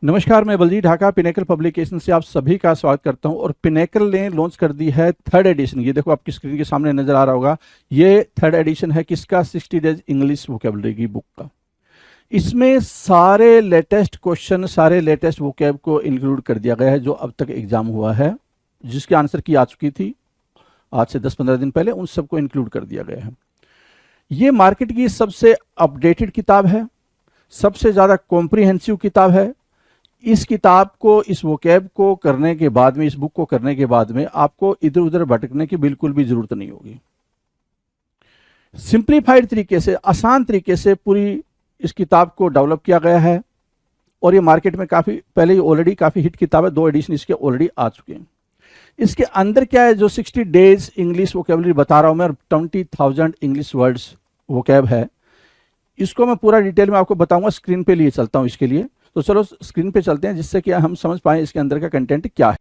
नमस्कार, मैं Baljeet Dhaka pinnacle publication से आप सभी का स्वागत करता हूं। और पिनेकल ने लॉन्च कर दी है थर्ड एडिशन। ये देखो आपकी स्क्रीन के सामने नजर आ रहा होगा। ये थर्ड एडिशन है किसका? 60 डेज इंग्लिश वोकेबलरी की बुक का। इसमें सारे लेटेस्ट क्वेश्चन, सारे लेटेस्ट वोकेब को इंक्लूड कर दिया गया है जो अब तक एग्जाम हुआ है, जिसकी आंसर की आ चुकी थी आज से 10-15 दिन पहले, उन सबको इंक्लूड कर दिया गया है। ये मार्केट की सबसे अपडेटेड किताब है, सबसे ज़्यादा कॉम्प्रिहेंसिव किताब है। इस किताब को, इस वोकैब को करने के बाद में, इस बुक को करने के बाद में आपको इधर उधर भटकने की बिल्कुल भी जरूरत नहीं होगी। सिंप्लीफाइड तरीके से, आसान तरीके से पूरी इस किताब को डेवलप किया गया है। और ये मार्केट में काफ़ी पहले ही ऑलरेडी काफ़ी हिट किताब है, 2 एडिशन इसके ऑलरेडी आ चुके हैं। इसके अंदर क्या है, जो 60 डेज इंग्लिश वोकेबलरी बता रहा हूं मैं, 20,000 इंग्लिश वर्ड्स वोकैब है, इसको मैं पूरा डिटेल में आपको बताऊंगा। स्क्रीन पे लिए चलता हूं इसके लिए, तो चलो स्क्रीन पे चलते हैं जिससे कि हम समझ पाएं इसके अंदर का कंटेंट क्या है।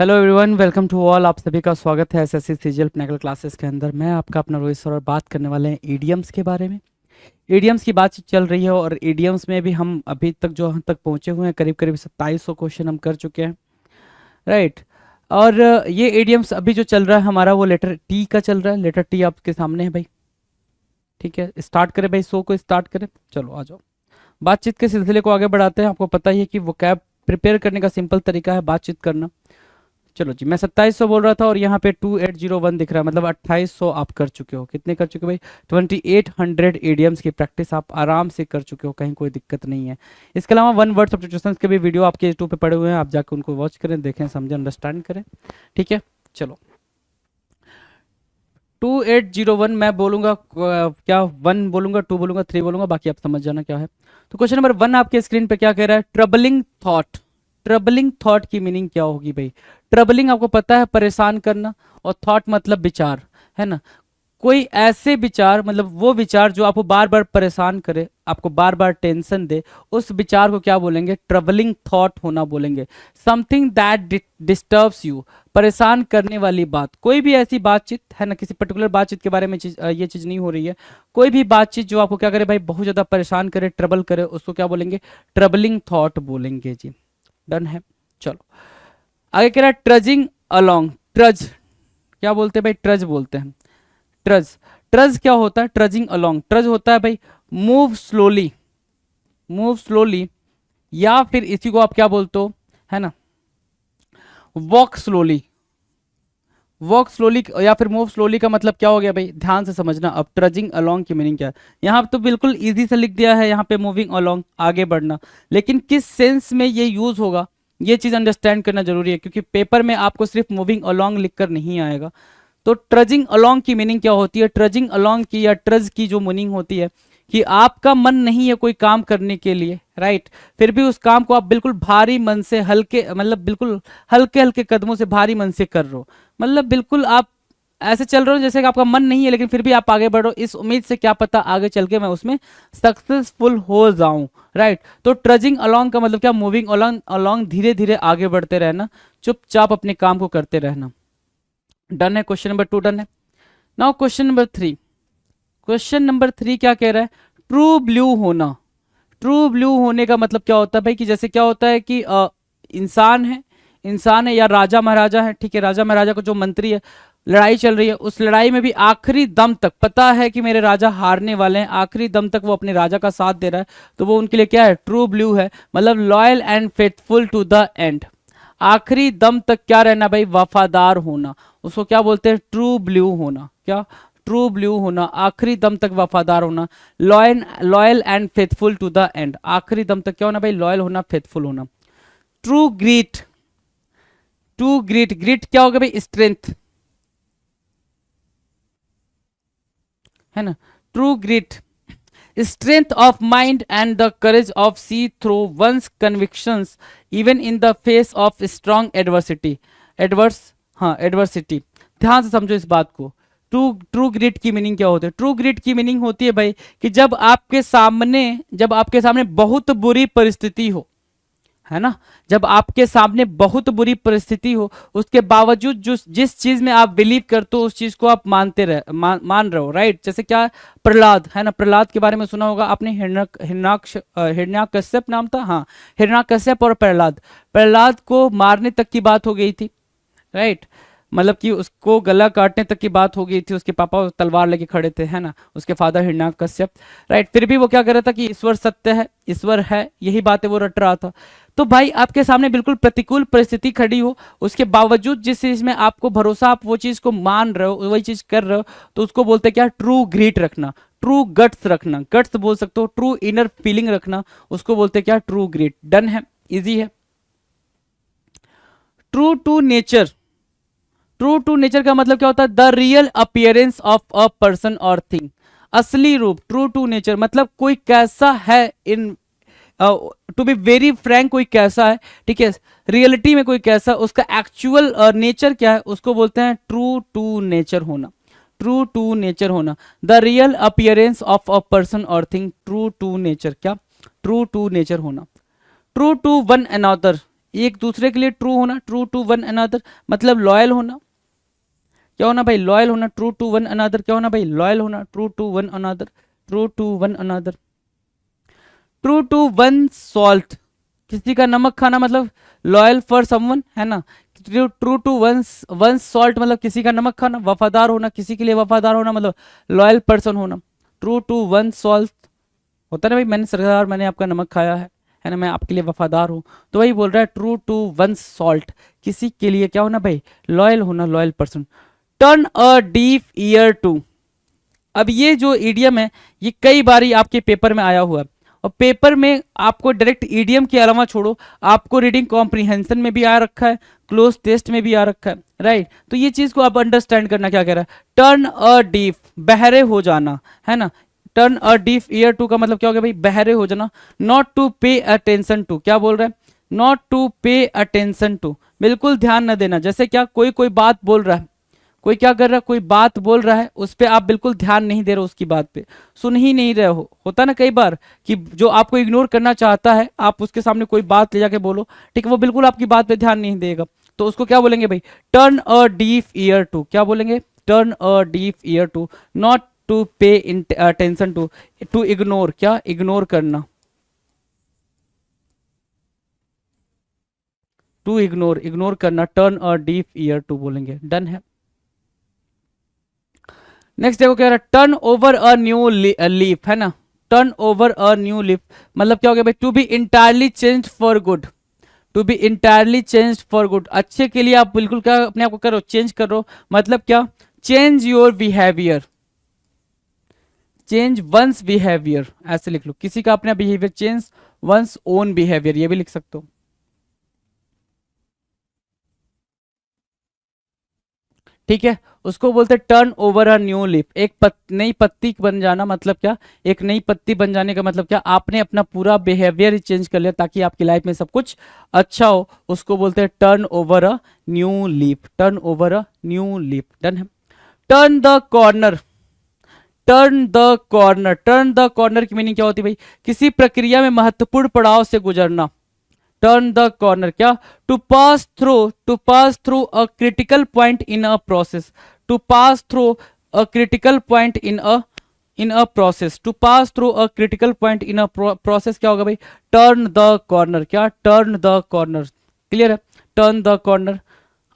Hello everyone, welcome to all. आप सभी का स्वागत है एसएससी सीजीएल पिनेकल क्लासेस के अंदर। मैं आपका अपना रोहित सर और बात करने वाले हैं ईडियम्स के बारे में। ईडियम्स की बातचीत चल रही है और ईडियम्स में भी हम अभी तक जो हम तक पहुंचे हुए हैं, करीब करीब 2700 क्वेश्चन हम कर चुके हैं, राइट। और ये ईडियम्स अभी जो चल रहा है हमारा, वो लेटर टी का चल रहा है। लेटर टी आपके सामने है भाई, ठीक है। स्टार्ट करें भाई, शो को स्टार्ट करें। चलो आ जाओ, बातचीत के सिलसिले को आगे बढ़ाते हैं। आपको पता ही है कि वो कैब प्रिपेयर करने का सिंपल तरीका है बातचीत करना। चलो जी, मैं 2700 बोल रहा था और यहाँ पे 2801 दिख रहा है, मतलब 2800 आप कर चुके हो। कितने कर चुके हो भाई? 2800 एडियम्स की प्रैक्टिस आप आराम से कर चुके हो, कहीं कोई दिक्कत नहीं है। इसके अलावा 1 वर्ड सब्स्टिट्यूशंस के भी वीडियो आपके यूट्यूब पे पड़े हुए हैं, आप जाकर उनको वॉच करें, देखें, समझें, अंडरस्टैंड करें, ठीक है। चलो 2801 मैं बोलूंगा क्या 1 बोलूंगा, 2 बोलूंगा, 3 बोलूंगा, बाकी आप समझ जाना क्या है। तो क्वेश्चन नंबर 1 आपके स्क्रीन पे क्या कह रहा है? Troubling thought. ट्रबलिंग थॉट की मीनिंग क्या होगी भाई? ट्रबलिंग आपको पता है, परेशान करना, और थॉट मतलब विचार, है ना। कोई ऐसे विचार, मतलब वो विचार जो आपको बार बार परेशान करे, आपको बार बार टेंशन दे, उस विचार को क्या बोलेंगे? ट्रबलिंग थॉट होना बोलेंगे। समथिंग दैट डिस्टर्ब्स यू, परेशान करने वाली बात। कोई भी ऐसी बातचीत, है ना, किसी पर्टिकुलर बातचीत के बारे में ये चीज नहीं हो रही है। कोई भी बातचीत जो आपको क्या करे भाई, बहुत ज्यादा परेशान करे, ट्रबल करे, उसको क्या बोलेंगे? ट्रबलिंग थॉट बोलेंगे जी। डन है। चलो आगे कह रहा है ट्रजिंग अलोंग। ट्रज क्या बोलते हैं भाई? ट्रज बोलते हैं। ट्रज, ट्रज क्या होता है? ट्रजिंग अलोंग, ट्रज होता है भाई मूव स्लोली, मूव स्लोली, या फिर इसी को आप क्या बोलते हो, है ना, वॉक स्लोली। वॉक स्लोली या फिर मूव स्लोली का मतलब क्या हो गया भाई? ध्यान से समझना। अब ट्रजिंग अलोंग की मीनिंग क्या है? यहाँ तो बिल्कुल इजी से लिख दिया है, यहाँ पे मूविंग अलोंग, आगे बढ़ना, लेकिन किस सेंस में ये यूज होगा ये चीज अंडरस्टैंड करना जरूरी है, क्योंकि पेपर में आपको सिर्फ मूविंग अलोंग लिखकर नहीं आएगा। तो ट्रजिंग अलोंग की मीनिंग क्या होती है? ट्रजिंग अलोंग की या ट्रज की जो मीनिंग होती है कि आपका मन नहीं है कोई काम करने के लिए, राइट, फिर भी उस काम को आप बिल्कुल भारी मन से, हल्के, मतलब बिल्कुल हल्के हल्के कदमों से भारी मन से कर रहे हो, मतलब बिल्कुल आप ऐसे चल रहे हो जैसे कि आपका मन नहीं है, लेकिन फिर भी आप आगे बढ़ो इस उम्मीद से क्या पता आगे चल के मैं उसमें सक्सेसफुल हो जाऊं, राइट। तो ट्रजिंग अलोंग का मतलब क्या? मूविंग अलोंग, अलोंग धीरे धीरे आगे बढ़ते रहना, चुपचाप अपने काम को करते रहना। डन है, क्वेश्चन नंबर 2 डन है। Now question number 3। Question number 3 क्या कह रहा है? ट्रू ब्लू होना। ट्रू ब्लू होने का मतलब क्या होता है भाई? कि जैसे क्या होता है कि इंसान है, इंसान है या राजा महाराजा है, ठीक है, राजा महाराजा को जो मंत्री है, लड़ाई चल रही है, उस लड़ाई में भी आखिरी दम तक पता है कि मेरे राजा हारने वाले हैं, आखिरी दम तक वो अपने राजा का साथ दे रहा है, तो वो उनके लिए क्या है? ट्रू ब्लू है, मतलब loyal and faithful to the end. आखिरी दम तक क्या रहना भाई? वफादार होना, उसको क्या बोलते हैं? ट्रू ब्लू होना। क्या? ट्रू ब्लू होना, आखिरी दम तक वफादार होना, loyal, loyal and faithful to the end. आखिरी दम तक क्या होना भाई? लॉयल होना, फेथफुल होना। True grit. True grit, grit क्या होगा भाई? स्ट्रेंथ, है ना। True grit, strength of mind and the courage of see through one's convictions even in the face of strong adversity. Adverse, हाँ एडवर्सिटी, ध्यान से समझो इस बात को। ट्रू ट्रू ग्रिट की मीनिंग क्या होती है? ट्रू ग्रिट की मीनिंग होती है भाई कि जब आपके सामने बहुत बुरी परिस्थिति हो, है ना। जब आपके सामने बहुत बुरी परिस्थिति हो, उसके बावजूद जिस चीज में आप बिलीव करते हो उस चीज को आप मान रहे हो, राइट। जैसे क्या, प्रहलाद है ना, प्रहलाद के बारे में सुना होगा आपने, हिरण्याकश्यप नाम था, हाँ, हिरण्याकश्यप और प्रहलाद। प्रहलाद को मारने तक की बात हो गई थी, राइट। मतलब कि उसको गला काटने तक की बात हो गई थी, उसके पापा तलवार लेके खड़े थे, है ना, उसके फादर हिरण्याकश्यप, राइट। फिर भी वो क्या कर रहा था कि ईश्वर सत्य है, ईश्वर है, यही बातें वो रट रहा था। तो भाई आपके सामने बिल्कुल प्रतिकूल परिस्थिति खड़ी हो, उसके बावजूद जिस चीज में आपको भरोसा, आप वो चीज को मान रहे हो, वही चीज कर रहे हो, तो उसको बोलते हैं क्या, ट्रू ग्रीट रखना, ट्रू गट्स रखना, गट्स बोल सकते हो, ट्रू इनर फीलिंग रखना, उसको बोलते हैं क्या, ट्रू ग्रीट। डन है, इजी है। True to nature, true to nature का मतलब क्या होता है, the real appearance of a person और थिंग, असली रूप। ट्रू टू नेचर मतलब कोई कैसा है, in to be very frank कोई कैसा है, ठीक है, रियलिटी में कोई कैसा, उसका एक्चुअल नेचर क्या है, उसको बोलते हैं ट्रू टू नेचर होना, ट्रू टू नेचर होना, the real appearance of a person और थिंग, ट्रू टू नेचर, क्या, ट्रू टू नेचर होना। ट्रू टू वन अनदर, एक दूसरे के लिए ट्रू होना, ट्रू टू वन अनदर मतलब लॉयल होना, क्या होना भाई, लॉयल होना, ट्रू टू वन अनदर, क्या होना भाई, लॉयल होना, true to one another, true to one another. True to one salt, किसी का नमक खाना मतलब लॉयल फॉर समवन, है ना। ट्रू टू वन सॉल्ट मतलब किसी का नमक खाना, वफादार होना, किसी के लिए वफादार होना मतलब लॉयल पर्सन होना। ट्रू टू वन सॉल्ट होता है ना भाई, मैंने सरदार, मैंने आपका नमक खाया है ना, मैं आपके लिए वफादार हूँ, तो वही बोल रहा है ट्रू टू वन सॉल्ट, किसी के लिए क्या होना भाई, लॉयल होना, loyal person. Turn a deaf ear to, अब ये जो ईडियम है ये कई बारी आपके पेपर में आया हुआ है, और पेपर में आपको डायरेक्ट ईडियम के अलावा छोड़ो, आपको रीडिंग कॉम्प्रिहेंशन में भी आ रखा है, क्लोज टेस्ट में भी आ रखा है, राइट। तो ये चीज को आप अंडरस्टैंड करना क्या कह रहा है, टर्न अ डीफ, बहरे हो जाना, है ना। Turn a deaf ear to का मतलब क्या हो गया भाई, बहरे हो जाना। Not to pay attention to, क्या बोल रहा है, not to pay attention to, बिल्कुल ध्यान न देना। जैसे क्या, कोई बात बोल रहा है, कोई क्या कर रहा है, कोई बात बोल रहा है, उस पर आप बिल्कुल ध्यान नहीं दे रहे हो, उसकी बात पे सुन ही नहीं रहे हो। होता ना कई बार कि जो आपको इग्नोर करना चाहता है, आप उसके सामने कोई बात ले जाके बोलो, ठीक है, वो बिल्कुल आपकी बात पे ध्यान नहीं देगा, तो उसको क्या बोलेंगे भाई, turn a deaf ear to, क्या बोलेंगे, turn a deaf ear to. Not to pay attention to, to ignore, क्या, इग्नोर करना, टू इग्नोर, इग्नोर करना, turn a deaf ear to बोलेंगे। डन है। नेक्स्ट देखो क्या रहा है, turn over a new leaf, है ना। Turn over a new leaf मतलब क्या हो गया भाई, to be entirely change for good, to be entirely change for good, अच्छे के लिए आप बिल्कुल क्या अपने आप को करो, चेंज करो, मतलब क्या, change your behaviour, change one's behaviour, ऐसे लिख लो, किसी का अपना behaviour, change one's own behaviour, ये भी लिख सकते हो, ठीक है। उसको बोलते turn over a new leaf, एक नई पत्ती बन जाना, मतलब क्या, एक नई पत्ती बन जाने का मतलब क्या, आपने अपना पूरा बिहेवियर ही चेंज कर लिया ताकि आपकी लाइफ में सब कुछ अच्छा हो, उसको बोलते हैं turn over a new leaf, turn over a new leaf. Done है। Turn the corner, turn the corner, turn the corner की मीनिंग क्या होती है भाई, किसी प्रक्रिया में महत्वपूर्ण पड़ाव से गुजरना, टर्न द कॉर्नर, क्या, to pass through, to pass through a critical point in a process, to pass through a critical point in a process, to pass through a critical point in a process, क्या होगा भाई, turn the corner, क्या, turn the corner. Clear है, turn the corner.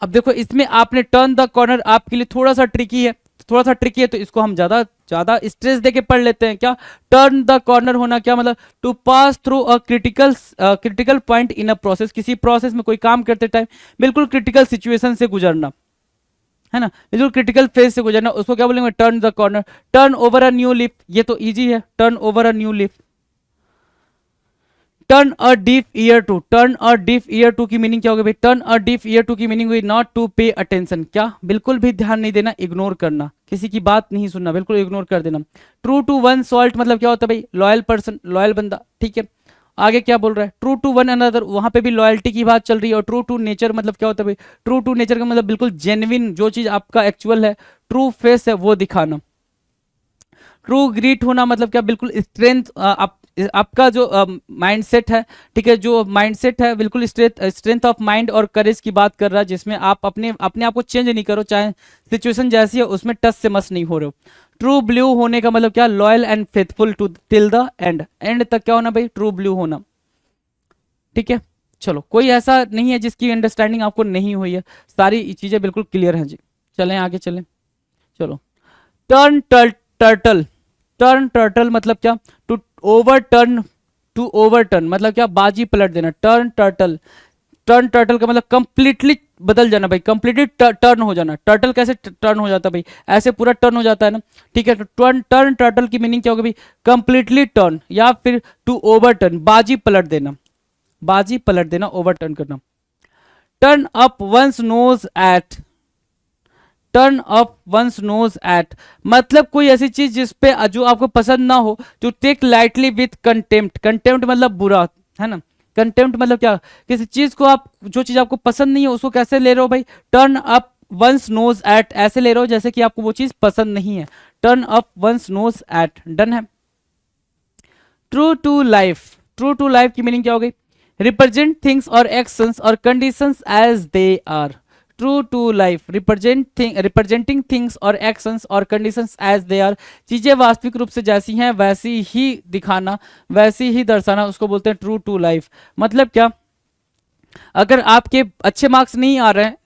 अब देखो इसमें आपने turn the corner आपके लिए थोड़ा सा ट्रिकी है, थोड़ा सा ट्रिकी है, तो इसको हम ज्यादा ज्यादा स्ट्रेस देके पढ़ लेते हैं, क्या, टर्न द कॉर्नर होना क्या मतलब, to pass through a critical point in a process, किसी प्रोसेस में कोई काम करते टाइम बिल्कुल क्रिटिकल सिचुएशन से गुजरना, है ना, बिल्कुल क्रिटिकल फेज से गुजरना, उसको क्या बोलेंगे, turn the corner. Turn over a new leaf, ये तो इजी है, turn over a new leaf. Turn a deaf ear to, turn a deaf ear to की मीनिंग क्या होगी भाई, turn a deaf ear to की मीनिंग हुई not to pay attention, क्या, बिल्कुल भी ध्यान नहीं देना, इग्नोर करना, किसी की बात नहीं सुनना, बिल्कुल इग्नोर कर देना। ट्रू टू वन सॉल्ट मतलब क्या होता है भाई, लॉयल पर्सन, लॉयल बंदा, ठीक है। आगे क्या बोल रहा है, ट्रू टू वन अनदर, वहां पे भी लॉयल्टी की बात चल रही है। और ट्रू टू नेचर मतलब क्या होता है भाई, ट्रू टू नेचर का मतलब बिल्कुल जेन्युइन, जो चीज आपका एक्चुअल है, ट्रू फेस है वो दिखाना। ट्रू ग्रीट होना मतलब क्या, बिल्कुल स्ट्रेंथ, आप आपका जो माइंडसेट है, ठीक है, जो माइंडसेट है बिल्कुल स्ट्रेंथ ऑफ माइंड और करेज की बात कर रहा है, जिसमें आप अपने अपने आप को चेंज नहीं करो, चाहे सिचुएशन जैसी है उसमें टच से मस नहीं हो रहे हो। ट्रू ब्लू होने का मतलब क्या, loyal and faithful to till the end, end तक क्या होना भाई, ट्रू ब्लू होना, ठीक है। चलो, कोई ऐसा नहीं है जिसकी अंडरस्टैंडिंग आपको नहीं हुई है, सारी चीजें बिल्कुल क्लियर हैं जी। चलें आगे चलें, चलो। टर्न टर्टल, टर्न टर्टल मतलब क्या, टू ओवरटर्न, टू ओवरटर्न मतलब क्या, बाजी पलट देना। टर्न टर्टल, टर्न टर्टल का मतलब कंप्लीटली बदल जाना भाई, कंप्लीटली टर्न हो जाना। टर्टल कैसे टर्न हो जाता है भाई, ऐसे पूरा टर्न हो जाता है ना, ठीक है। तो टर्न टर्न टर्टल की मीनिंग क्या होगी भाई, कंप्लीटली टर्न, या फिर टू ओवरटर्न, बाजी पलट देना, बाजी पलट देना, ओवरटर्न करना। Turn up one's nose at, turn up one's nose at मतलब कोई ऐसी चीज जिसपे जो आपको पसंद ना हो, to take lightly with contempt, contempt मतलब बुरा, है ना। कंटेम्प्ट मतलब क्या, किसी चीज को आप, जो चीज आपको पसंद नहीं है उसको कैसे ले रहे हो भाई, turn up one's nose at, ऐसे ले रहे हो जैसे कि आपको वो चीज पसंद नहीं है। Turn up one's nose at, done है। True to life, true to life की मीनिंग क्या हो गई, रिप्रेजेंट थिंग्स और एक्शंस और conditions as they are. True to life, representing things और एक्शंस और कंडीशंस एज दे आर, चीजें वास्तविक रूप से जैसी हैं वैसी ही दिखाना, वैसी ही दर्शाना, उसको बोलते हैं ट्रू टू लाइफ। मतलब क्या, अगर आपके अच्छे मार्क्स नहीं आ रहे हैं,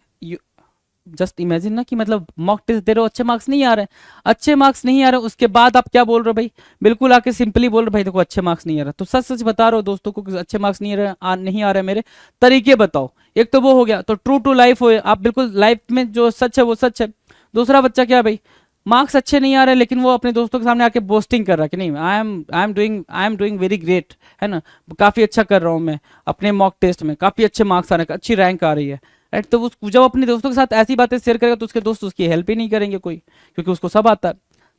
जस्ट इमेजिन ना कि मतलब मॉक टेस्ट दे रहे हो, अच्छे मार्क्स नहीं आ रहे, अच्छे मार्क्स नहीं आ रहे, उसके बाद आप क्या बोल रहे हो भाई, बिल्कुल आके सिंपली बोल रहे हो भाई देखो अच्छे मार्क्स नहीं आ रहा। तो सच सच बता रहे हो दोस्तों को कि अच्छे मार्क्स नहीं आ रहे, नहीं आ रहे मेरे, तरीके बताओ। एक तो वो हो गया, तो ट्रू टू लाइफ हो, आप बिल्कुल लाइफ में जो सच है वो सच है। दूसरा बच्चा क्या है भाई, मार्क्स अच्छे नहीं आ रहे लेकिन वो अपने दोस्तों के सामने आके बोस्टिंग कर रहा है कि नहीं, I am doing very great, है ना, काफी अच्छा कर रहा हूँ मैं अपने मॉक टेस्ट में, काफी अच्छे मार्क्स आ रहे हैं, अच्छी रैंक आ रही है, राइट। तो वो जब अपने दोस्तों के साथ ऐसी बातें शेयर करेगा तो उसके दोस्त उसकी हेल्प ही नहीं करेंगे कोई, क्योंकि उसको सब आता है।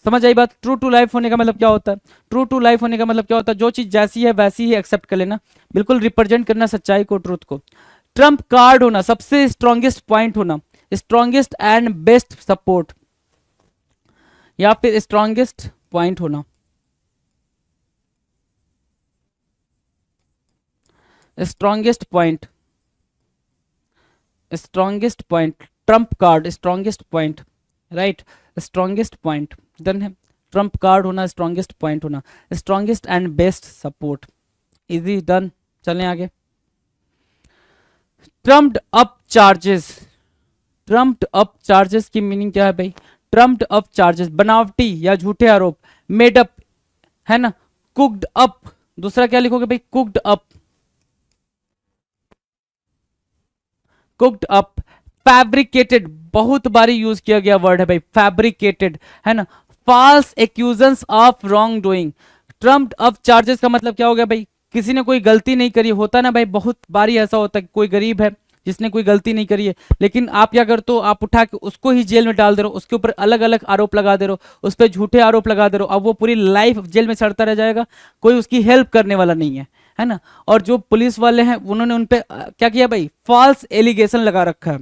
समझ आई बात। ट्रू टू लाइफ होने का मतलब क्या होता है, ट्रू टू लाइफ होने का मतलब क्या होता है, जो चीज जैसी है वैसी ही एक्सेप्ट कर लेना, बिल्कुल रिप्रेजेंट करना सच्चाई को, ट्रूथ को। ट्रम्प कार्ड होना, सबसे स्ट्रॉन्गेस्ट पॉइंट होना, स्ट्रॉन्गेस्ट एंड बेस्ट सपोर्ट, या फिर स्ट्रॉन्गेस्ट पॉइंट होना, strongest point, strongest point, Trump card strongest point, right, strongest point, done है। ट्रम्प कार्ड होना, स्ट्रॉन्गेस्ट पॉइंट होना, strongest and best support, easy, done. चलें आगे। Trumped up charges, trumped up charges की meaning क्या है भाई, ट्रम्प्ड अप चार्जेस बनावटी या झूठे आरोप, मेड अप, है ना, कुक्ड अप, दूसरा क्या लिखोगे भाई, cooked up, cooked up. Fabricated, बहुत बारी यूज किया गया वर्ड है भाई, फैब्रिकेटेड, है ना। False accusations of wrongdoing, trumped up charges का मतलब क्या हो गया भाई, किसी ने कोई गलती नहीं करी, होता ना भाई, बहुत बारी ऐसा होता है कोई गरीब है जिसने कोई गलती नहीं करी है, लेकिन आप क्या करते हो, आप उठा के उसको ही जेल में डाल दे रहे हो, उसके ऊपर अलग अलग आरोप लगा दे रहे हो, उस पर झूठे आरोप लगा दे रहे हो, अब वो पूरी लाइफ जेल में सड़ता रह जाएगा, कोई उसकी हेल्प करने वाला नहीं है ना। और जो पुलिस वाले हैं उन्होंने उनपे क्या किया भाई, फॉल्स एलिगेशन लगा रखा है,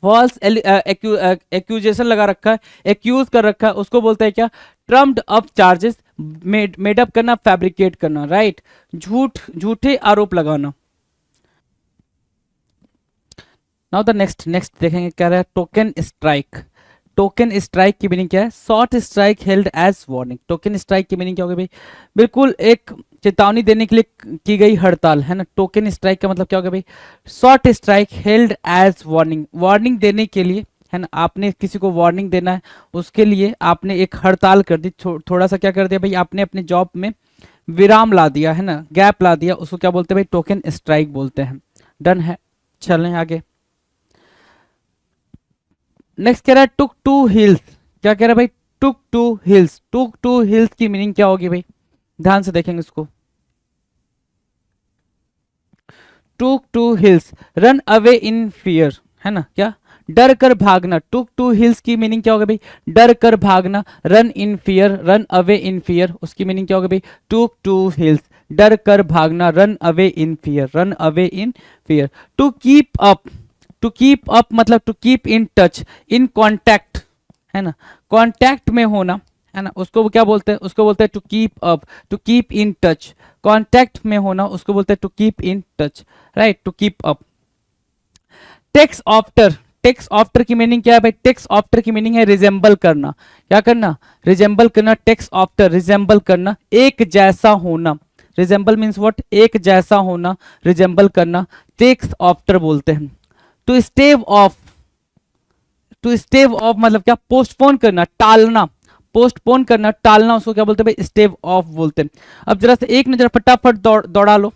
फॉल्स एक्यूजेशन लगा रखा है, एक्यूज कर रखा है, उसको बोलते हैं क्या, trumped up charges, made up करना, फैब्रिकेट करना, राइट, झूठे आरोप लगाना। नाउ द नेक्स्ट देखेंगे क्या रहा है, टोकन स्ट्राइक। टोकन स्ट्राइक की मीनिंग क्या है, short strike held as warning. Token strike की मीनिंग क्या होगी भाई, बिल्कुल एक चेतावनी देने के लिए की गई हड़ताल, है ना। टोकन स्ट्राइक का मतलब क्या होगा भाई, short strike held as warning, warning देने के लिए, है ना, आपने किसी को वार्निंग देना है उसके लिए आपने एक हड़ताल कर दी, थोड़ा सा क्या कर दिया भाई, आपने अपने जॉब में विराम ला दिया, है ना, गैप ला दिया, उसको क्या बोलते हैं भाई, टोकन स्ट्राइक बोलते हैं, डन है। चलें आगे। नेक्स्ट कह रहा है टुक टू हिल्स, क्या कह रहा है भाई, took to hills. Took to hills की मीनिंग क्या होगी भाई, ध्यान से देखेंगे इसको। Took to hills, run away in fear, है ना, क्या, डर कर भागना। टुक टू हिल्स की मीनिंग क्या होगा भाई, डर कर भागना, run in fear, run away in fear, उसकी मीनिंग क्या होगा भाई, टुक टू हिल्स, डर कर भागना, run away in fear, run away in fear. To keep up, to keep up मतलब to keep in touch, in contact, है ना, कॉन्टैक्ट में होना, है ना, उसको क्या बोलते हैं, उसको बोलते हैं to keep up, to keep in touch, contact में होना उसको बोलते हैं to keep in touch, right, to keep up. Text after, takes after की मीनिंग क्या है भाई, टेक्स्ट आफ्टर की मीनिंग है रिजेंबल करना, क्या करना, रिजेंबल करना, टेक्स्ट आफ्टर रिजेंबल करना, एक जैसा होना, रिजेंबल मीन्स व्हाट, एक जैसा होना, रिजेंबल करना, टेक्स्ट आफ्टर बोलते हैं। To stave off, to stave off मतलब क्या, पोस्टपोन करना, टालना, पोस्टपोन करना, टालना, उसको क्या बोलते हैं भाई, स्टेव ऑफ बोलते हैं। अब जरा से एक नजर फटाफट दौड़ा लो।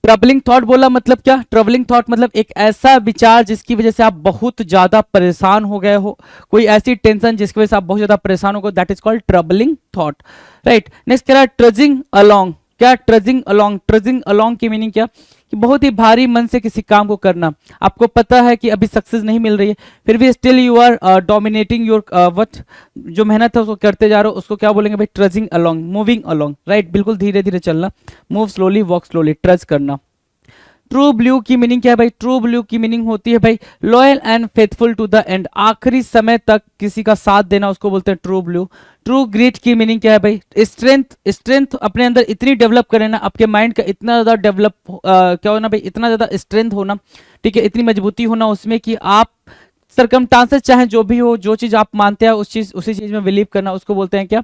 ट्रबलिंग थॉट बोला मतलब क्या, ट्रबलिंग थॉट मतलब एक ऐसा विचार जिसकी वजह से आप बहुत ज्यादा परेशान हो गए हो, कोई ऐसी टेंशन जिसकी वजह से आप बहुत ज्यादा परेशान हो गए, that is called troubling thought, right. Next कह रहा है ट्रजिंग अलोंग, क्या ट्रजिंग अलोंग, ट्रजिंग अलोंग की मीनिंग क्या, कि बहुत ही भारी मन से किसी काम को करना, आपको पता है कि अभी सक्सेस नहीं मिल रही है, फिर भी still you are dominating your what, जो मेहनत है उसको करते जा रहे हो, उसको क्या बोलेंगे भाई, ट्रजिंग अलोंग, मूविंग अलोंग, राइट, बिल्कुल धीरे धीरे चलना, move slowly, walk slowly, trudge करना। ट्रू ब्लू की मीनिंग क्या है भाई, ट्रू ब्लू की मीनिंग होती है भाई loyal and faithful to the end, आखिरी समय तक किसी का साथ देना, उसको बोलते हैं ट्रू ब्लू। ट्रू ग्रीट की मीनिंग क्या है भाई, स्ट्रेंथ, स्ट्रेंथ अपने अंदर इतनी डेवलप करें ना, आपके माइंड का इतना ज्यादा डेवलप क्या होना भाई, इतना ज्यादा स्ट्रेंथ होना, ठीक है, इतनी मजबूती होना उसमें कि आप सरकमस्टांसेस चाहे जो भी हो, जो चीज आप मानते हैं उस चीज, उसी चीज में बिलीव करना, उसको बोलते हैं क्या,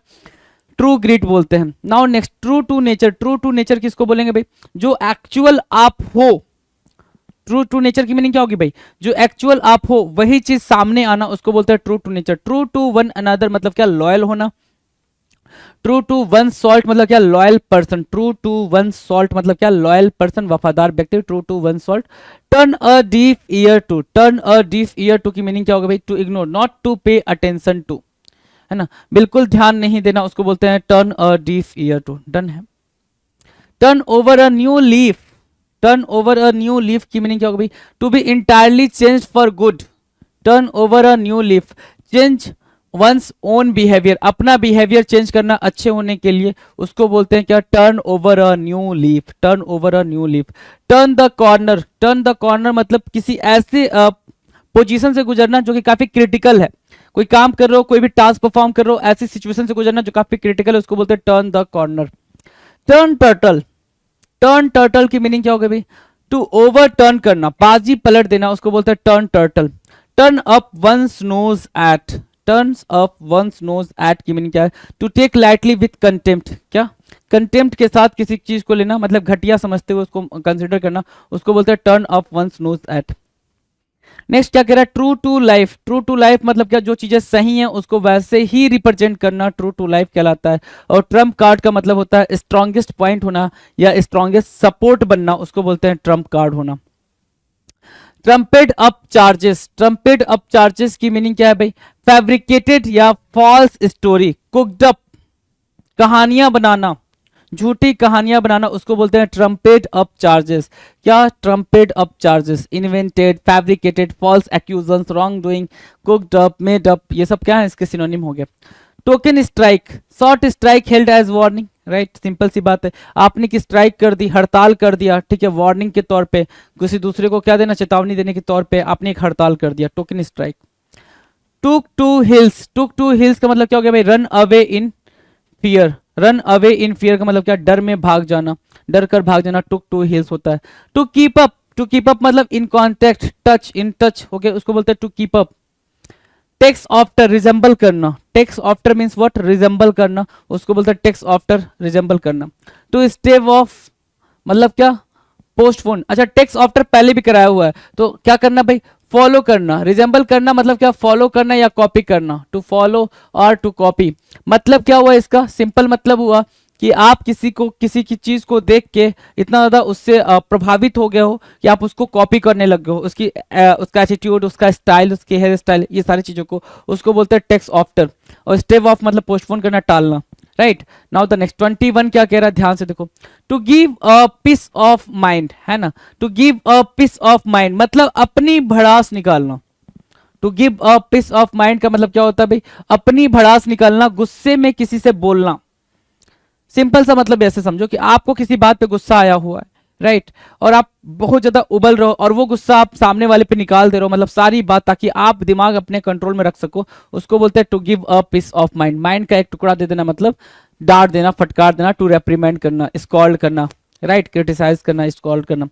ट्रू ग्रीट बोलते हैं। Now next true to nature, true to nature किसको बोलेंगे भाई, जो एक्चुअल आप हो, ट्रू टू नेचर की मीनिंग क्या होगी भाई, जो एक्चुअल आप हो वही चीज सामने आना, उसको बोलते हैं true to nature. True to one another मतलब क्या, लॉयल होना। ट्रू टू वन सॉल्ट मतलब क्या, loyal person. True to one salt मतलब क्या, लॉयल पर्सन, वफादार व्यक्ति, true to one salt. Turn a deaf ear to, turn a deaf ear to की मीनिंग क्या होगा भाई, to ignore, not to pay attention to, है ना, बिल्कुल ध्यान नहीं देना, उसको बोलते हैं turn a deaf ear to. Done है। Turn over a new leaf, turn over a new leaf की मीनिंग क्या होगा भाई, to be entirely change for good. Turn over a new leaf, change one's own behaviour, अपना behaviour change करना अच्छे होने के लिए, उसको बोलते हैं क्या, turn over a new leaf, turn over a new leaf. Turn the corner, turn the corner मतलब किसी ऐसे पोजीशन से गुजरना जो कि काफी क्रिटिकल है, कोई काम कर रहे हो, कोई भी टास्क परफॉर्म कर रहे हो, ऐसी सिचुएशन से गुजरना जो काफी क्रिटिकल है, उसको बोलते हैं turn the corner. Turn turtle, turn turtle की मीनिंग क्या होगा भाई, टू ओवर टर्न करना, बाजी पलट देना, उसको बोलते हैं turn turtle. Turn up one's nose at, turns up one's nose at की मीनिंग क्या है, to take lightly with contempt, क्या, कंटेम्प्ट के साथ किसी चीज को लेना, मतलब घटिया समझते हुए उसको कंसिडर करना, उसको बोलते हैं turn up one's nose at. Next क्या कह रहा है, true to life, true to life मतलब क्या, जो चीजें सही हैं उसको वैसे ही रिप्रेजेंट करना, ट्रू टू लाइफ कहलाता है। और ट्रम्प कार्ड का मतलब होता है स्ट्रॉन्गेस्ट पॉइंट होना या स्ट्रॉन्गेस्ट सपोर्ट बनना, उसको बोलते हैं ट्रम्प कार्ड होना। ट्रम्पेड अप चार्जेस, ट्रम्पेड अप चार्जेस की मीनिंग क्या है भाई, फैब्रिकेटेड या फॉल्स स्टोरी, कुक्ड अप कहानियां बनाना, झूठी कहानियां बनाना, उसको बोलते हैं ट्रम्पेड अप चार्जेस। क्या, trumped up charges, invented, fabricated, false accusations, wrongdoing, cooked up, made up, ये सब क्या है, इसके सिनोनिम हो गया। Token strike, short strike held as warning, right, simple सी बात है, आपने की स्ट्राइक कर दी, हड़ताल कर दिया, ठीक है, वार्निंग के तौर पे, किसी दूसरे को क्या देना, चेतावनी देने के तौर पे आपने एक हड़ताल कर दिया, token strike. Took to hills, took to hills का मतलब क्या हो गया भाई, run away in fear, run away in fear का मतलब क्या, डर में भाग जाना, डर कर भाग जाना, टुक टू हिल्स होता है। To keep up, to keep up मतलब in contact, touch, in touch हो गया, उसको बोलते हैं to keep up. Text after, resemble करना, take after means what, resemble करना, उसको बोलते हैं टेक्स्ट आफ्टर, रिजेंबल करना। टू स्टेव ऑफ मतलब क्या, पोस्टपोन, अच्छा टेक्स्ट आफ्टर पहले भी कराया हुआ है तो क्या करना भाई, फॉलो करना। रिजेंबल करना मतलब क्या, फॉलो करना या कॉपी करना, टू फॉलो और टू कॉपी। मतलब क्या हुआ इसका, सिंपल मतलब हुआ कि आप किसी को, किसी की चीज को देख के इतना ज्यादा उससे प्रभावित हो गए हो कि आप उसको कॉपी करने लग गए हो, उसकी उसका एटीट्यूड, उसका स्टाइल, उसके हेयर स्टाइल, ये सारी चीजों को, उसको बोलते हैं टेक्स्ट आफ्टर। और स्टेव ऑफ मतलब पोस्टपोन करना, टालना, राइट। नाउ द नेक्स्ट 21 क्या कह रहा है, ध्यान से देखो, to give a piece of mind, है ना, to give a piece of mind मतलब अपनी भड़ास निकालना। To give a piece of mind का मतलब क्या होता है भाई, अपनी भड़ास निकालना, गुस्से में किसी से बोलना। सिंपल सा मतलब ऐसे समझो कि आपको किसी बात पे गुस्सा आया हुआ है, राइट और आप बहुत ज्यादा उबल रहे हो और वो गुस्सा आप सामने वाले पे निकाल दे रहे हो, मतलब सारी बात, ताकि आप दिमाग अपने कंट्रोल में रख सको, उसको बोलते हैं to give a piece of mind. Mind का एक टुकड़ा दे देना मतलब डांट देना, फटकार देना, टू रेप्रीमेंड करना, स्कॉल्ड करना, राइट, क्रिटिसाइज करना, स्कॉल्ड करना।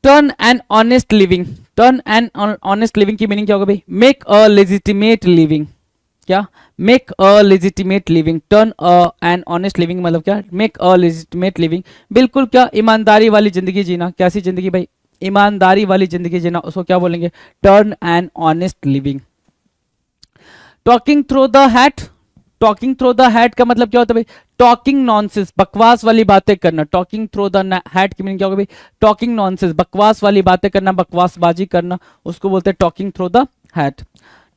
Turn an honest living, turn an honest living की मीनिंग क्या होगा भाई? Make a legitimate living. क्या? Make a legitimate living. Turn an honest living मतलब क्या? मेक अ लेजिटिमेट लिविंग, बिल्कुल क्या, ईमानदारी वाली जिंदगी जीना। कैसी जिंदगी भाई? ईमानदारी वाली जिंदगी जीना, उसको क्या बोलेंगे? Turn an honest living. Talking through the hat, talking through the hat का मतलब क्या होता है भाई? टॉकिंग नॉनसेंस, बकवास वाली बातें करना। टॉकिंग थ्रू द हैट की मीनिंग क्या होगा भाई? टॉकिंग नॉनसेंस, बकवास वाली बातें करना, बकवासबाजी करना, उसको बोलते हैं talking through the hat.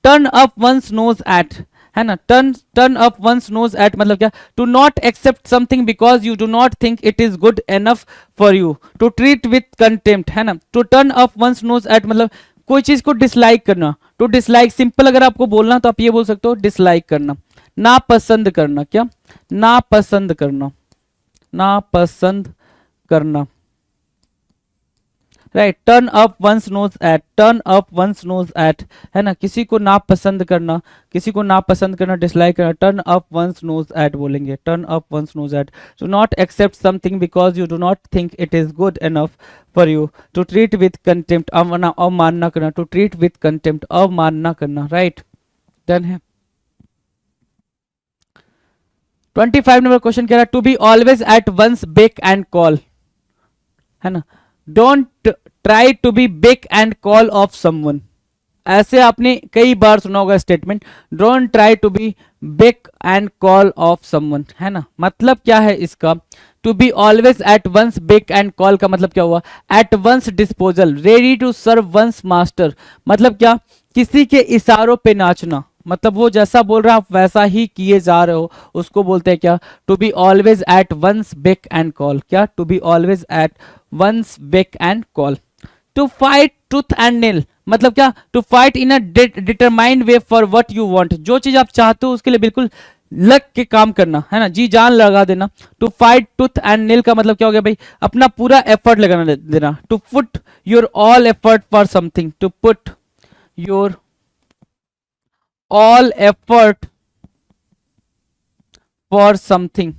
Turn up one's nose at, है ना, turn up one's nose at मतलब क्या? To not accept something because you do not think it is good enough for you, to treat with contempt, है ना। To turn up one's nose at मतलब कोई चीज को डिसलाइक करना। To dislike, simple अगर आपको बोलना तो आप ये बोल सकते हो डिसलाइक करना, नापसंद करना। क्या? नापसंद करना, नापसंद करना, right. Turn up one's nose at, turn up one's nose at, है ना, किसी को नापसंद करना, किसी को नापसंद करना, डिसलाइक करना, turn up one's nose at बोलेंगे, turn up one's nose at. To not accept something because you do not think it is good enough for you, to treat with contempt, अवमानना करना, टू ट्रीट विथ कंटेम्प्ट, अवमानना करना, right. Done है। 25 number question कह रहा है to be always at one's beck and call, है ना। Don't try to be beck and call of someone, ऐसे आपने कई बार सुना होगा statement, don't try to be beck and call of someone, है ना। मतलब क्या है इसका? To be always at one's beck and call का मतलब क्या हुआ? At one's disposal, ready to serve one's master, मतलब क्या? किसी के इशारों पे नाचना, मतलब वो जैसा बोल रहा है आप वैसा ही किए जा रहे हो, उसको बोलते हैं क्या? To be always at one's beck and call. क्या? To be always at one's beck and call. To fight tooth and nail मतलब क्या? To fight in a determined way for what you want, जो चीज आप चाहते हो उसके लिए बिल्कुल लग के काम करना, है ना, जी जान लगा देना। To fight tooth and nail का मतलब क्या हो गया भाई? अपना पूरा एफर्ट लगाना देना। To put your all effort for something, to put your all effort for something,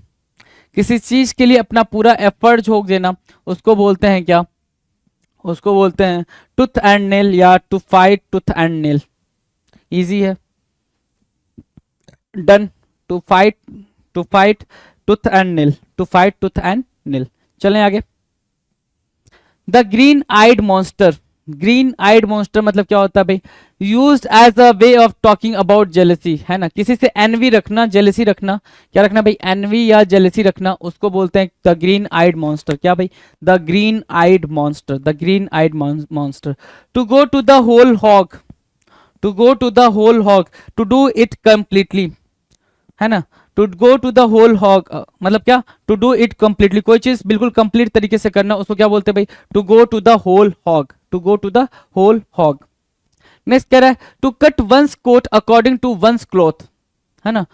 किसी चीज के लिए अपना पूरा एफर्ट झोंक देना, उसको बोलते हैं क्या? उसको बोलते हैं टूथ एंड नेल या to fight tooth and nail. Easy है। Done. To fight tooth and nail, to fight tooth and nail. चलें आगे। The green eyed monster, green eyed monster मतलब क्या होता है भाई? Used as a way of talking about jealousy, है ना, किसी से एनवी रखना, जेलसी रखना, क्या रखना भाई? एनवी या जेलसी रखना, उसको बोलते हैं द ग्रीन आइड मॉन्स्टर। क्या भाई? The green eyed monster, the green eyed monster. To go to the whole hog, to go to the whole hog, to do it completely, है ना। To go to the whole hog मतलब क्या? To do it completely, कोई चीज बिल्कुल complete तरीके से करना, उसको क्या बोलते हैं भाई? To go to the whole hog, to go to the whole hog. Next कह रहा है to cut one's coat according to one's cloth, है ना।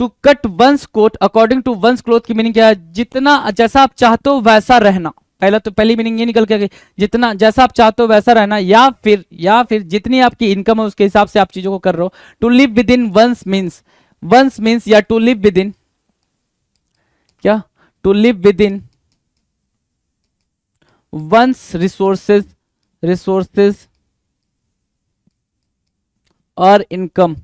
To cut one's coat according to one's cloth की मीनिंग क्या है? जितना जैसा आप चाहते हो वैसा रहना। पहली मीनिंग ये निकल के गई, जितना जैसा आप चाहते हो वैसा रहना, या फिर जितनी आपकी इनकम है उसके हिसाब से आप चीजों को कर रहे हो। To live within one's means या टू लिव विद इन, क्या? To live within one's resources और इनकम,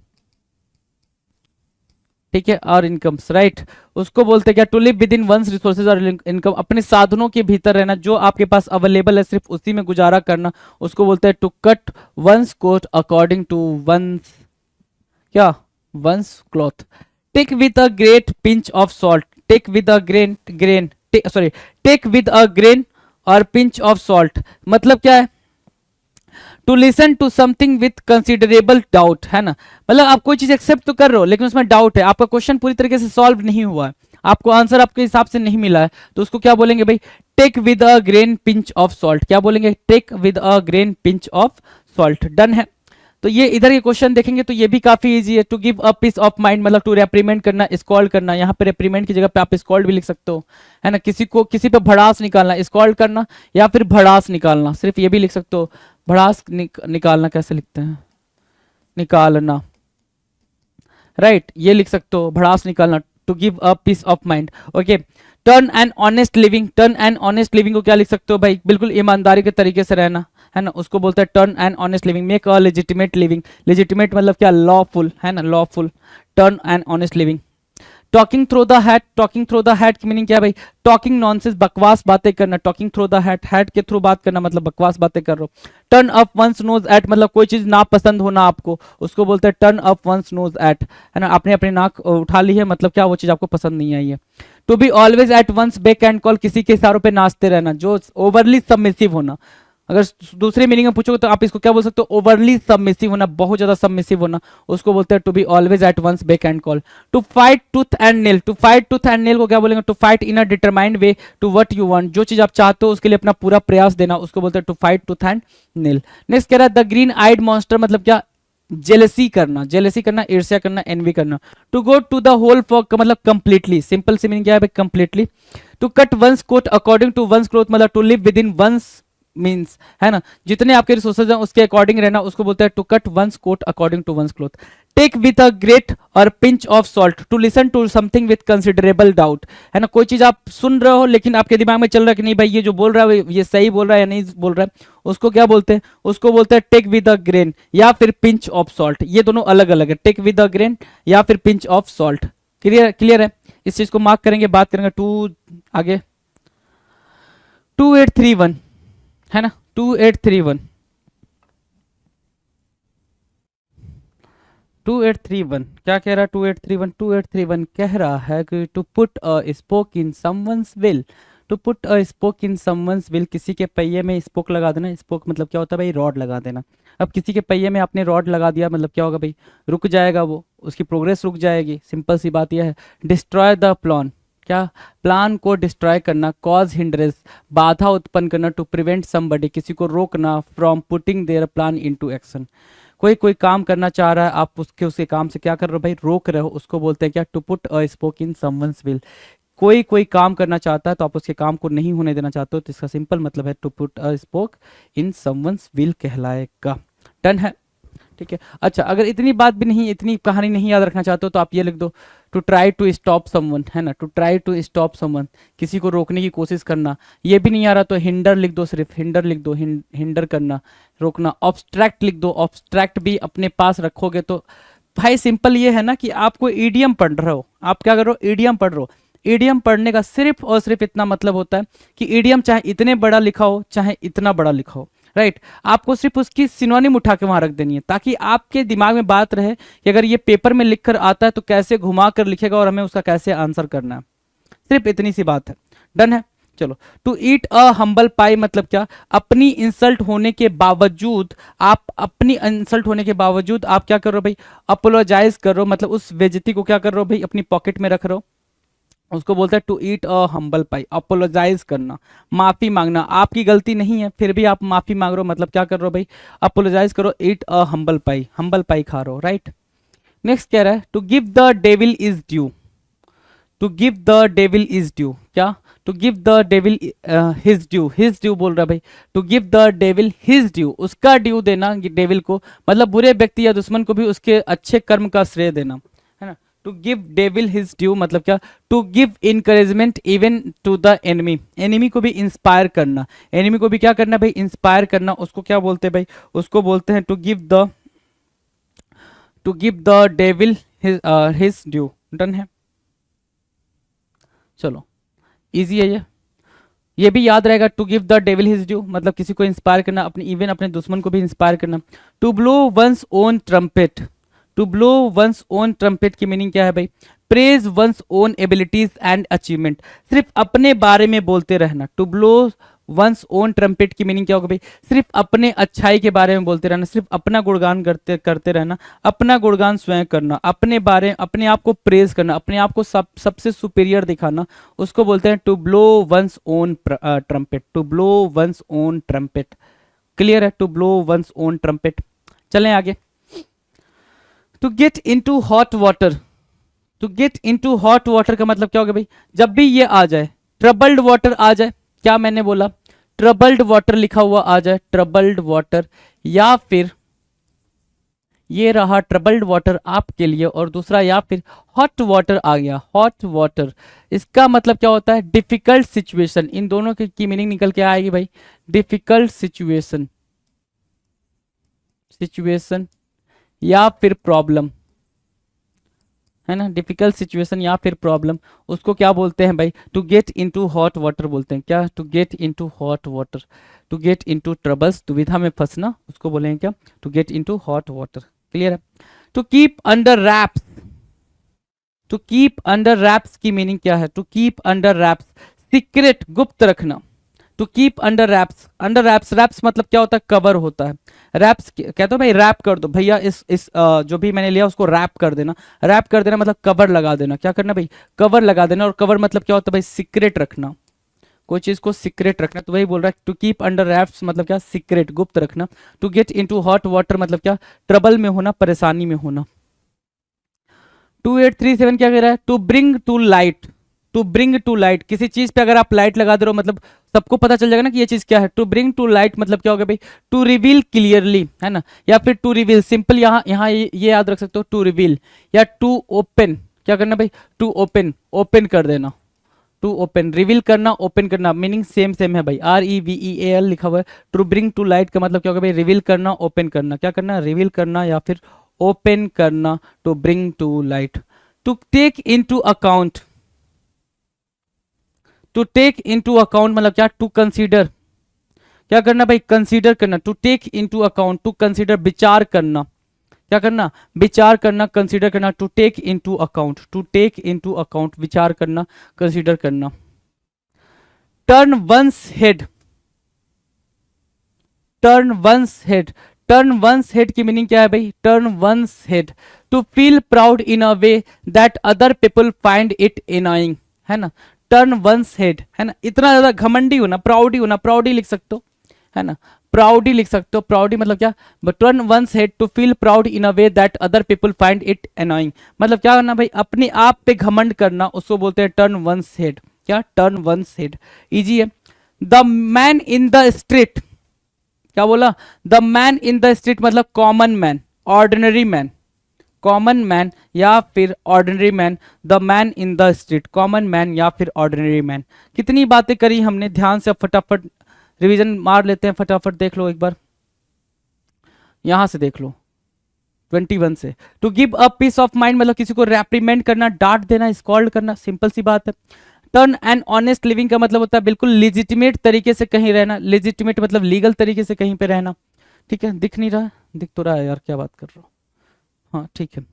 ठीक है, और इनकम्स, राइट। उसको बोलते हैं क्या? To live within one's resources और इनकम, अपने साधनों के भीतर रहना, जो आपके पास अवेलेबल है सिर्फ उसी में गुजारा करना, उसको बोलते हैं to cut one's coat according to one's, क्या? One's cloth. Take with a great pinch of salt, take with a take with a grain और पिंच ऑफ सॉल्ट मतलब क्या है? To listen to something with considerable doubt, है ना, मतलब आप कोई चीज एक्सेप्ट तो कर रहे हो लेकिन उसमें डाउट है, आपका क्वेश्चन पूरी तरीके से सॉल्व नहीं हुआ है, आपको आंसर आपके हिसाब से नहीं मिला है, तो उसको क्या बोलेंगे भाई? Take with a grain pinch of salt. क्या बोलेंगे? Take with a grain pinch of salt. Done है। तो ये इधर के क्वेश्चन देखेंगे तो ये भी काफी इजी है। To give a piece of mind मतलब टू रेप्रीमेंट करना, स्कॉल्ड करना। यहाँ पे रेप्रीमेंट की जगह पे आप स्कॉल्ड भी लिख सकते हो, है ना। किसी पे भड़ास निकालना, स्कॉल्ड करना या फिर भड़ास निकालना, सिर्फ ये भी लिख सकते हो। भड़ास निकालना कैसे लिखते हैं, निकालना, राइट, ये लिख सकते हो, भड़ास निकालना। To give a piece of mind, okay. Turn and honest living, turn and honest living को क्या लिख सकते हो भाई, बिल्कुल ईमानदारी के तरीके से रहना, है ना, उसको बोलते हैं turn and honest living. Make a legitimate living, legitimate मतलब क्या, लॉफुल, है ना, lawful. Turn and honest living. Talking through the hat, talking through the hat की मीनिंग क्या है भाई, टॉकिंग नॉनसेंस, बकवास बातें करना। Talking through the hat, hat के थ्रू बात करना मतलब बकवास बातें कर रहे हो। Turn up one's nose at मतलब कोई चीज नापसंद होना आपको, उसको बोलते हैं turn up one's nose at, है ना, आपने अपनी नाक उठा ली है मतलब क्या, वो चीज आपको पसंद नहीं आई है। To be always at one's beck and call, किसी के इशारों पे नाचते रहना, जो ओवरली सबमिसिव होना। अगर दूसरे मीनिंग में पूछोगे तो आप इसको क्या बोल सकते हो, ओवरली सबमिसिव होना, बहुत ज्यादा सबमिसिव होना, उसको बोलते हैं to be always at one's beck and call. To fight tooth and nail, to fight tooth and nail को क्या बोलेंगे, to fight in a determined way to what you want, जो चीज आप चाहते हो उसके लिए अपना पूरा प्रयास देना, उसको बोलते हैं to fight tooth and nail. Next कह रहा है द ग्रीन आइड मॉन्स्टर मतलब क्या, जेलसी करना, जेलसी करना, ईर्ष्या करना, एनवी करना। To go to the whole for मतलब कंप्लीटली, सिंपल सी मीनिंग क्या है भाई, completely. To cut one's coat according to one's cloth मतलब to live within one's means, है ना, जितने आपके रिसोर्सेज हैं उसके अकॉर्डिंग रहना, उसको बोलते हैं to cut one's coat according to one's cloth. Take with a great और pinch of salt, to listen to something with considerable doubt, है ना, कोई चीज आप सुन रहे हो लेकिन आपके दिमाग में चल रहा है कि नहीं भाई ये जो बोल रहा है ये सही बोल रहा है या नहीं बोल रहा है, उसको क्या बोलते हैं, उसको बोलते हैं टेक विद अ ग्रेन या फिर पिंच ऑफ सॉल्ट। ये दोनों अलग अलग है, टेक विद अ ग्रेन या फिर pinch of salt. Clear, clear है, इस चीज को मार्क करेंगे, बात करेंगे। टू आगे 2831 है ना, 2831 2831 क्या कह रहा है, 2831 कह रहा है कि to put a spoke in someone's wheel, to put a spoke in someone's wheel, किसी के पहिए में स्पोक लगा देना। स्पोक मतलब क्या होता है भाई, रॉड लगा देना। अब किसी के पहिए में आपने रॉड लगा दिया मतलब क्या होगा भाई, रुक जाएगा वो, उसकी प्रोग्रेस रुक जाएगी, सिंपल सी बात यह है। डिस्ट्रॉय द प्लान, क्या, प्लान को डिस्ट्रॉय करना। कॉज हिंड्रेंस, बाधा उत्पन्न करना। टू प्रिवेंट समबडी, किसी को रोकना। From putting their plan into action, कोई काम करना चाह रहा है, आप उसके काम से क्या कर रहे हो भाई, रोक रहे हो, उसको बोलते हैं क्या, to put a spoke in someone's wheel. कोई काम करना चाहता है तो आप उसके काम को नहीं होने देना चाहते हो, तो इसका सिंपल मतलब है to put a spoke in someone's wheel कहलाएगा। डन है, ठीक है। अच्छा, अगर इतनी बात भी नहीं, इतनी कहानी नहीं याद रखना चाहते हो तो आप ये लिख दो, to try to stop someone, है ना, to try to stop someone, किसी को रोकने की कोशिश करना। ये भी नहीं आ रहा तो हिंडर लिख दो, सिर्फ हिंडर लिख दो, हिंडर करना, रोकना। ऑब्स्ट्रैक्ट लिख दो, ऑब्स्ट्रैक्ट भी अपने पास रखोगे तो भाई सिंपल ये है ना कि आपको ईडियम पढ़ रहे हो, आप क्या कर रहे हो, ईडियम पढ़ रहे हो। ईडियम पढ़ने का सिर्फ और सिर्फ इतना मतलब होता है कि ईडियम चाहे इतने बड़ा लिखा हो चाहे इतना बड़ा लिखा हो, राइट, आपको सिर्फ उसकी सिनोनिम उठा के वहां रख देनी है, ताकि आपके दिमाग में बात रहे कि अगर ये पेपर में लिखकर आता है तो कैसे घुमा कर लिखेगा और हमें उसका कैसे आंसर करना है। सिर्फ इतनी सी बात है। डन है, चलो। टू ईट अ हम्बल पाई मतलब क्या, अपनी इंसल्ट होने के बावजूद, आप अपनी इंसल्ट होने के बावजूद आप क्या कर रहे हो भाई, अपोलोजाइज कर रहे हो, मतलब उस बेइज्जती को क्या कर रहे हो भाई, अपनी पॉकेट में रख रहे हो, उसको बोलते हैं to eat a humble pie. Apologize करना, माफी मांगना, आपकी गलती नहीं है फिर भी आप माफी मांग रहे हो, मतलब क्या कर रहे हो भाई, अपोलोजाइज करो। ईट अ हम्बल पाई, हम्बल पाई खा रहे हो, राइट। नेक्स्ट कह रहा है to give the devil is due, to give the devil is due, क्या, to give the devil his due, his due बोल रहा है भाई, to give the devil his due, उसका ड्यू देना डेविल को, मतलब बुरे व्यक्ति या दुश्मन को भी उसके अच्छे कर्म का श्रेय देना, है ना। To give devil his due मतलब क्या, to give encouragement even to the enemy, enemy को भी इंस्पायर करना, एनिमी को भी क्या करना भाई, इंस्पायर करना, उसको क्या बोलते हैं भाई, उसको बोलते हैं to give the devil his due. Done है, चलो, इजी है ये भी याद रहेगा। To give the devil his due मतलब किसी को इंस्पायर करना, अपने इवन अपने दुश्मन को भी इंस्पायर करना। To blow one's own trumpet, to blow one's own trumpet की मीनिंग क्या है भाई, praise one's own abilities and achievement, सिर्फ अपने बारे में बोलते रहना। To blow one's own trumpet की मीनिंग क्या होगा भाई, सिर्फ अपने अच्छाई के बारे में बोलते रहना, सिर्फ अपना गुणगान करते रहना, अपना गुणगान स्वयं करना, अपने आप को प्रेज करना, अपने आप को सबसे सुपीरियर दिखाना, उसको बोलते हैं to blow one's own trumpet, to blow one's own trumpet. Clear है, to blow one's own trumpet. चलें आगे। To get into hot water, to get into hot water का मतलब क्या होगा भाई, जब भी ये आ जाए, ट्रबल्ड वाटर आ जाए, क्या मैंने बोला, ट्रबल्ड वाटर लिखा हुआ आ जाए, ट्रबल्ड वाटर, या फिर ये रहा ट्रबल्ड वाटर आपके लिए, और दूसरा या फिर हॉट वाटर आ गया, हॉट वाटर, इसका मतलब क्या होता है, डिफिकल्ट सिचुएशन। इन दोनों की मीनिंग निकल के आएगी भाई, डिफिकल्ट सिचुएशन, सिचुएशन या फिर प्रॉब्लम, है ना, डिफिकल्ट सिचुएशन या फिर प्रॉब्लम, उसको क्या बोलते हैं भाई, to get into hot water बोलते हैं। क्या, to get into hot water, to get into troubles, दुविधा में फंसना, उसको बोलेंगे क्या, to get into hot water. Clear है। To keep under wraps, to keep under wraps की मीनिंग क्या है, to keep under wraps, secret, गुप्त रखना, to keep under wraps, under wraps, wraps मतलब क्या होता है, कवर होता है, रैप्स कहते हो भाई रैप कर दो भैया, इस जो भी मैंने लिया उसको रैप कर देना, रैप कर देना मतलब कवर लगा देना, क्या करना भाई, कवर लगा देना, और कवर मतलब क्या होता है भाई, सीक्रेट रखना, कोई चीज को सीक्रेट रखना, तो वही बोल रहा है टू कीप अंडर रैप्स मतलब क्या, सीक्रेट, गुप्त रखना। To get into hot water मतलब क्या, ट्रबल में होना, परेशानी में होना। 2837 क्या कह रहा है, to bring to light, to bring to light, किसी चीज पे अगर आप लाइट लगा दे रहे हो मतलब सबको पता चल जाएगा ना कि ये चीज क्या है। टू ब्रिंग टू लाइट मतलब क्या होगा भाई, टू रिवील क्लियरली, है ना, या फिर टू रिवील, सिंपल यहाँ यहाँ ये याद रख सकते हो, टू रिवील, या टू ओपन, क्या करना भाई, टू ओपन, ओपन कर देना, टू ओपन, रिवील करना, ओपन करना, मीनिंग सेम सेम है भाई, REVEAL लिखा हुआ है। टू ब्रिंग टू लाइट का मतलब क्या होगा भाई, रिवील करना, ओपन करना, क्या करना, रिवील करना या फिर ओपन करना, to bring to light. To take into account, to take into account मतलब क्या, टू कंसीडर, क्या करना भाई, कंसीडर करना, to take into account, to consider, विचार करना, क्या करना, विचार करना, कंसीडर करना, to take into account, to take into account, विचार करना, कंसीडर करना। Turn one's head, turn one's head, turn one's head की मीनिंग क्या है भाई, turn one's head, to feel proud in a way that other people find it annoying, है ना, turn one's head, है ना, इतना ज्यादा घमंडी होना, प्राउडी होना, प्राउडी लिख सकते हो, है ना, प्राउडी लिख सकते हो, प्राउडी मतलब क्या, turn one's head to feel proud in a way that other people find it annoying, मतलब क्या करना भाई, अपने आप पे घमंड करना, उसको बोलते हैं टर्न वंस हेड। क्या, टर्न वंस हेड, इजी है। The man in the street, क्या बोला, the man in the street मतलब common man, ordinary man, common man या फिर ordinary man, the man in the street, common man या फिर ordinary man. कितनी बातें करी हमने, ध्यान से फटाफट रिवीजन मार लेते हैं, फटाफट देख लो एक बार, यहां से देख लो 21 से। To give a piece of mind मतलब किसी को रेप्रीमेंट करना, डांट देना, स्कॉल्ड करना, सिंपल सी बात है। टर्न एंड ऑनेस्ट लिविंग का मतलब होता है बिल्कुल लिजिटिमेट तरीके से कहीं रहना, लिजिटिमेट मतलब लीगल तरीके से कहीं पे रहना, ठीक है, दिख नहीं रहा, दिख तो रहा है यार, क्या बात कर रहा हूँ, हाँ ठीक है।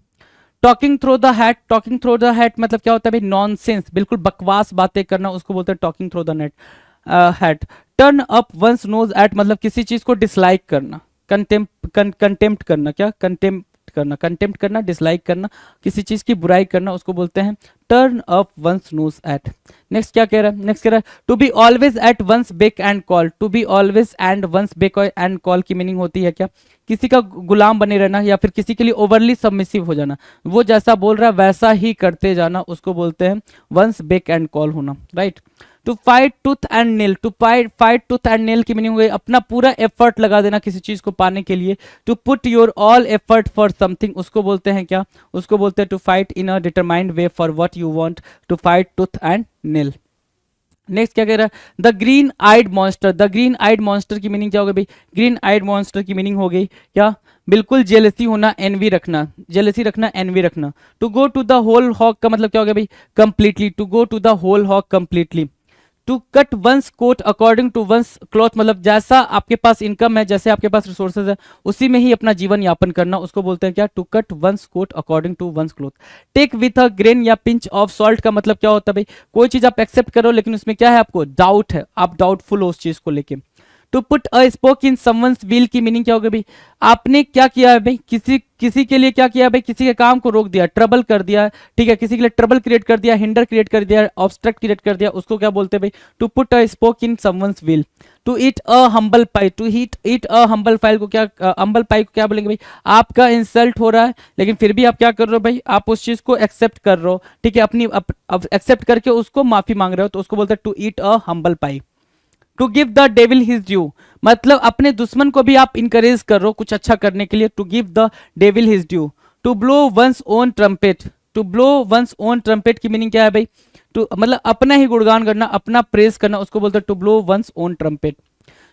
Talking through the hat, talking through the hat मतलब क्या होता है भाई, नॉनसेंस, बिल्कुल बकवास बातें करना, उसको बोलते हैं talking through the net hat. Turn up one's nose at मतलब किसी चीज को डिसलाइक करना, कंटेम्प्ट करना, क्या, कंटेम्प्ट करना, कंटेम्प्ट करना, डिसलाइक करना, किसी चीज की बुराई करना, उसको बोलते हैं turn up one's nose at. Next क्या कह रहा है, नेक्स्ट कह रहा है to be always at one's beck and call, to be always and one's beck and call की मीनिंग होती है क्या, किसी का गुलाम बने रहना या फिर किसी के लिए ओवरली सबमिसिव हो जाना, वो जैसा बोल रहा है वैसा ही करते जाना, उसको बोलते हैं वंस बेक एंड कॉल होना, right. To fight tooth and nail, to fight tooth and nail की मीनिंग हुई अपना पूरा एफर्ट लगा देना किसी चीज को पाने के लिए, to put your all effort for something, उसको बोलते हैं क्या, उसको बोलते हैं to fight in a determined way for what you want, to fight tooth and nail. Next क्या कह रहा है, the green eyed monster, the green eyed monster की मीनिंग क्या हो गई भाई, ग्रीन आइड मॉन्स्टर की मीनिंग हो गई क्या, बिल्कुल जेलसी होना, एनवी रखना, जेलसी रखना, एनवी रखना। To go to the whole hog का मतलब क्या हो गया भाई, completely, to go to the whole hog completely. To cut one's coat according to one's cloth मतलब जैसा आपके पास इनकम है, जैसे आपके पास रिसोर्सेज है, उसी में ही अपना जीवन यापन करना, उसको बोलते हैं क्या, to cut one's coat according to one's cloth. Take with a grain या पिंच ऑफ सॉल्ट का मतलब क्या होता है भाई, कोई चीज आप एक्सेप्ट करो लेकिन उसमें क्या है, आपको डाउट है, आप डाउटफुल हो उस चीज को लेके। To put a spoke in someone's wheel की मीनिंग क्या होगी भाई, आपने क्या किया है भाई, किसी के लिए क्या किया है भाई, किसी के काम को रोक दिया, ट्रबल कर दिया, ठीक है, किसी के लिए ट्रबल क्रिएट कर दिया, हिंडर क्रिएट कर दिया, ऑब्स्ट्रक्ट क्रिएट कर दिया, उसको क्या बोलते हैं भाई, to put a spoke in someone's wheel. To eat a humble pie, to eat a humble pie को क्या, हम्बल पाई को क्या बोलेंगे भाई, आपका इंसल्ट हो रहा है लेकिन फिर भी आप क्या कर रहे हो भाई, आप उस चीज को एक्सेप्ट कर रहे हो, ठीक है, अपनी एक्सेप्ट करके उसको माफी मांग रहे हो, तो उसको बोलते हैं to eat a humble pie. To give the devil his due, मतलब अपने दुश्मन को भी आप इंकरेज कर रहे हो कुछ अच्छा करने के लिए, to give the devil his due. To blow one's own trumpet, to blow one's own trumpet की मीनिंग क्या है भाई, टू मतलब अपना ही गुणगान करना, अपना प्रेज करना, उसको बोलते हैं to blow one's own trumpet.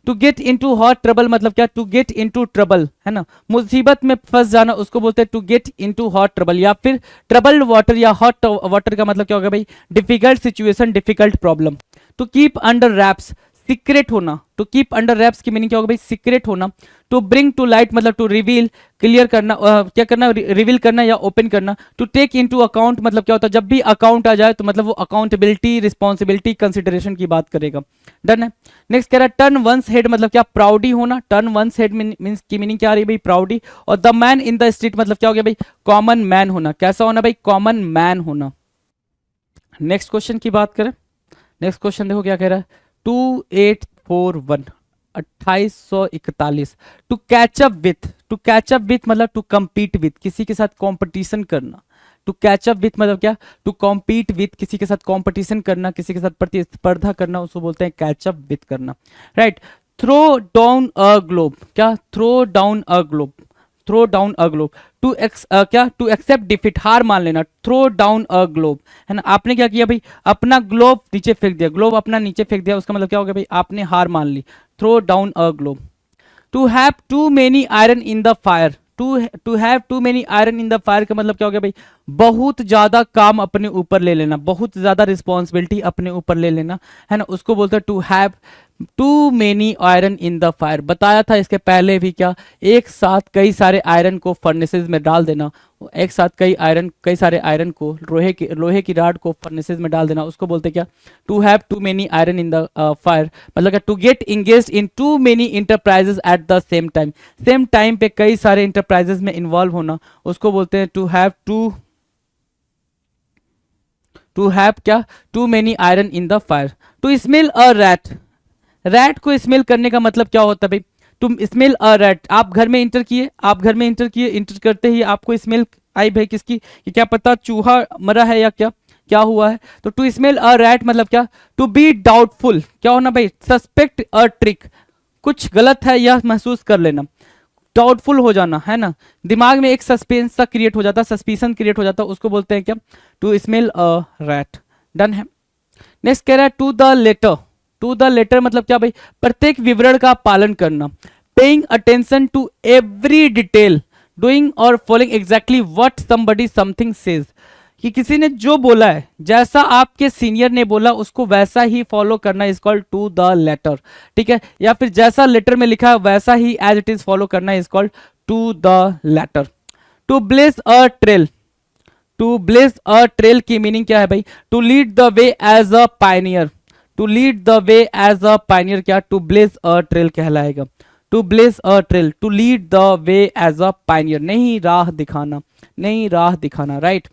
To get into hot trouble मतलब क्या, टू गेट इनटू ट्रबल, है ना, मुसीबत में फंस जाना, उसको बोलते हैं to get into hot trouble. या फिर ट्रबल्ड वाटर या हॉट वाटर का मतलब क्या होगा भाई, difficult situation, difficult problem. To keep under wraps, secret होना, टू कीप अंडर रैप्स की मीनिंग क्या होगा भाई, सीक्रेट होना। टू ब्रिंग टू लाइट मतलब टू रिवील, क्लियर करना, क्या करना, रिवील करना या ओपन करना। टू टेक इनटू अकाउंट मतलब क्या होता है, जब भी अकाउंट आ जाए तो मतलब वो अकाउंटेबिलिटी, रिस्पॉन्सिबिलिटी, कंसिडरेशन की बात करेगा। डन है। नेक्स्ट कह रहा है टर्न वंस हेड मतलब क्या, प्राउडी होना, टर्न वंस हेड मींस की मीनिंग क्या आ रही है भाई, प्राउडी। और the man in the street मतलब क्या हो गया भाई, कॉमन मैन होना, कैसा होना भाई, कॉमन मैन होना। नेक्स्ट क्वेश्चन की बात करें, नेक्स्ट क्वेश्चन देखो क्या कह रहा है, 2841 2841। To catch up with, to catch up with मतलब टू कम्पीट विथ, किसी के साथ कॉम्पिटिशन करना। टू कैचअप विथ मतलब क्या, टू कॉम्पीट विथ, किसी के साथ कॉम्पिटिशन करना, किसी के साथ प्रतिस्पर्धा करना, उसको बोलते हैं कैचअप विथ करना, right. Throw down a glove, क्या, throw down a glove, throw down a glove. To क्या, टू एक्सेप्ट डिफीट, हार मान लेना, थ्रो डाउन अ ग्लोब, है ना, आपने क्या किया भाई, अपना ग्लोब नीचे फेंक दिया, ग्लोब अपना नीचे फेंक दिया, उसका मतलब क्या हो गया भाई, आपने हार मान ली, throw down a glove. To have too many iron in the fire, to have too many iron in the fire का मतलब क्या हो गया भाई, बहुत ज्यादा काम अपने ऊपर ले लेना, बहुत ज्यादा रिस्पॉन्सिबिलिटी अपने ऊपर ले लेना, है ना, उसको बोलते हैं to have too many iron in the fire. बताया था इसके पहले भी क्या, एक साथ कई सारे आयरन को फर्नेसेस में डाल देना, एक साथ कई सारे आयरन को, लोहे की राड को फर्नेसेस में डाल देना, उसको बोलते क्या, to have too many iron in the fire. मतलब क्या, to get engage in too many enterprises at the same time, same time पे कई सारे इंटरप्राइजेस में इन्वॉल्व होना, उसको बोलते हैं टू हैव टू हैव क्या, too many iron in the fire. To smell a rat, rat को स्मेल करने का मतलब क्या होता है भाई, तुम स्मेल अ रैट, आप घर में इंटर किए, आप घर में इंटर किए, इंटर करते ही आपको स्मेल आई भाई किसकी, कि क्या पता चूहा मरा है या क्या क्या हुआ है, तो टू स्मेल अ रैट मतलब क्या, टू बी डाउटफुल, क्या होना भाई, सस्पेक्ट अ ट्रिक, कुछ गलत है यह महसूस कर लेना, डाउटफुल हो जाना, है ना, दिमाग में एक सस्पेंस सा क्रिएट हो जाता, सस्पिशन क्रिएट हो जाता, उसको बोलते हैं क्या, to smell a rat. Done है। नेक्स्ट कह रहा है to the letter, to the letter मतलब क्या भाई, प्रत्येक विवरण का पालन करना, paying attention to every detail, doing और following exactly what somebody something says, कि किसी ने जो बोला है, जैसा आपके सीनियर ने बोला उसको वैसा ही फॉलो करना is called to the letter, ठीक है, या फिर जैसा लेटर में लिखा है वैसा ही एज इट इज फॉलो करना is called to the letter. To blaze a trail, to blaze a trail की मीनिंग क्या है भाई, to lead the way as a pioneer, to lead the way as a pioneer क्या, to blaze a trail कहलाएगा, to blaze a trail, to lead the way as a pioneer, नहीं राह दिखाना, नहीं राह दिखाना, right.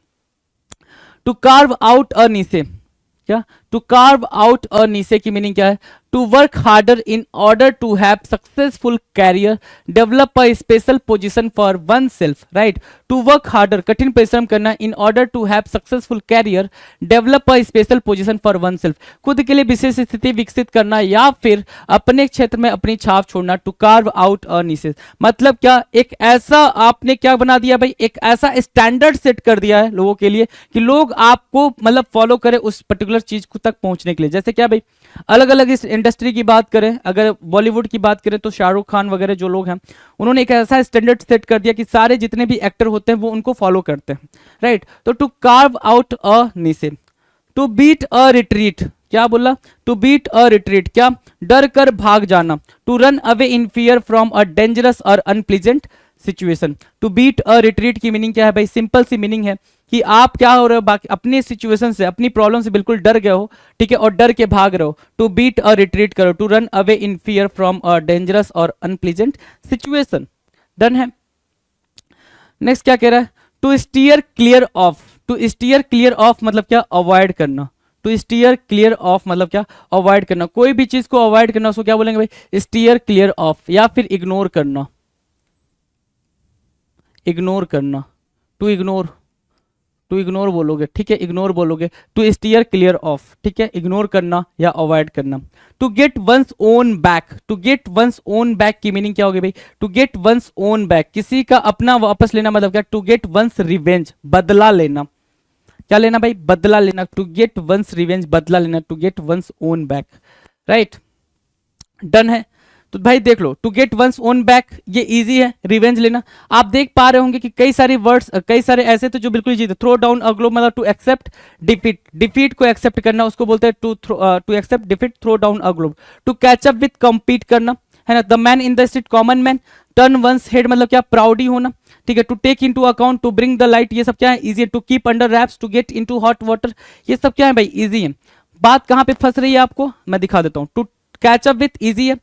To carve out a नीसे, क्या, to carve out a niche की मीनिंग क्या है, to work harder in order to have successful career, develop a special position for one self, right, to work harder कठिन परिश्रम करना, in order to have successful career, develop a special position for one self, खुद के लिए विशेष स्थिति विकसित करना या फिर अपने क्षेत्र में अपनी छाप छोड़ना, to carve out a niches मतलब क्या, एक ऐसा आपने क्या बना दिया भाई, एक ऐसा स्टैंडर्ड सेट कर दिया है लोगों के लिए कि लोग आपको मतलब फॉलो करें उस पर्टिकुलर चीज को तक पहुंचने के लिए। जैसे क्या भाई, अलग अलग इस इंडस्ट्री की बात करें, अगर बॉलीवुड की बात करें तो शाहरुख खान वगैरह जो लोग हैं, उन्होंने एक ऐसा स्टैंडर्ड सेट कर दिया कि सारे जितने भी एक्टर होते हैं वो उनको फॉलो करते हैं, राइट। तो to carve out a niche. To beat a retreat, क्या बोला, टू बीट अ रिट्रीट क्या, डर कर भाग जाना, to run away in fear from a dangerous और unpleasant situation. To beat a retreat की मीनिंग क्या है भाई, सिंपल सी मीनिंग है कि आप क्या हो रहे हो, बाकी अपनी सिचुएशन से, अपनी प्रॉब्लम से बिल्कुल डर गए हो, ठीक है, और डर के भाग रहे हो। टू बीट और रिट्रीट करो, to run away in fear from a dangerous और अनप्लीजेंट सिचुएशन। डन है। नेक्स्ट क्या कह रहा है, to steer clear of. To steer clear of मतलब क्या, अवॉइड करना। टू स्टीयर क्लियर ऑफ मतलब क्या, अवॉइड करना। कोई भी चीज को अवॉइड करना, उसको क्या बोलेंगे भाई, स्टीयर क्लियर ऑफ, या फिर इग्नोर करना। इग्नोर करना, टू इग्नोर, टू इग्नोर बोलोगे, ठीक है, इग्नोर बोलोगे। टू स्टीयर क्लियर ऑफ, ठीक है, इग्नोर करना या अवॉइड करना। To get one's own back. To get one's own back की मीनिंग क्या होगी भाई, to get one's own back, किसी का अपना वापस लेना मतलब क्या, टू गेट वंस रिवेंज, बदला लेना। क्या लेना भाई, बदला लेना। टू गेट वंस रिवेंज, बदला लेना, to get one's own back, right. Done है। तो भाई देख लो, to get one's own back ये इजी है, रिवेंज लेना। आप देख पा रहे होंगे कि कई सारे वर्ड्स, कई सारे ऐसे तो जो बिल्कुल इजी थे। थ्रो डाउन अ ग्लोब मतलब टू एक्सेप्ट डिफीट, डिफीट को एक्सेप्ट करना, उसको बोलते हैं to accept defeat, throw down a glove. To catch up with compete करना, है ना। The man in the street, common man. Turn one's head मतलब क्या, प्राउडी होना, ठीक है। To take into account, to bring the light, ये सब क्या है, इजी है। To keep under wraps, to get into hot water, ये सब क्या है भाई, इजी है। बात कहां पे फंस रही है आपको, मैं दिखा देता हूं। To catch up with easy है।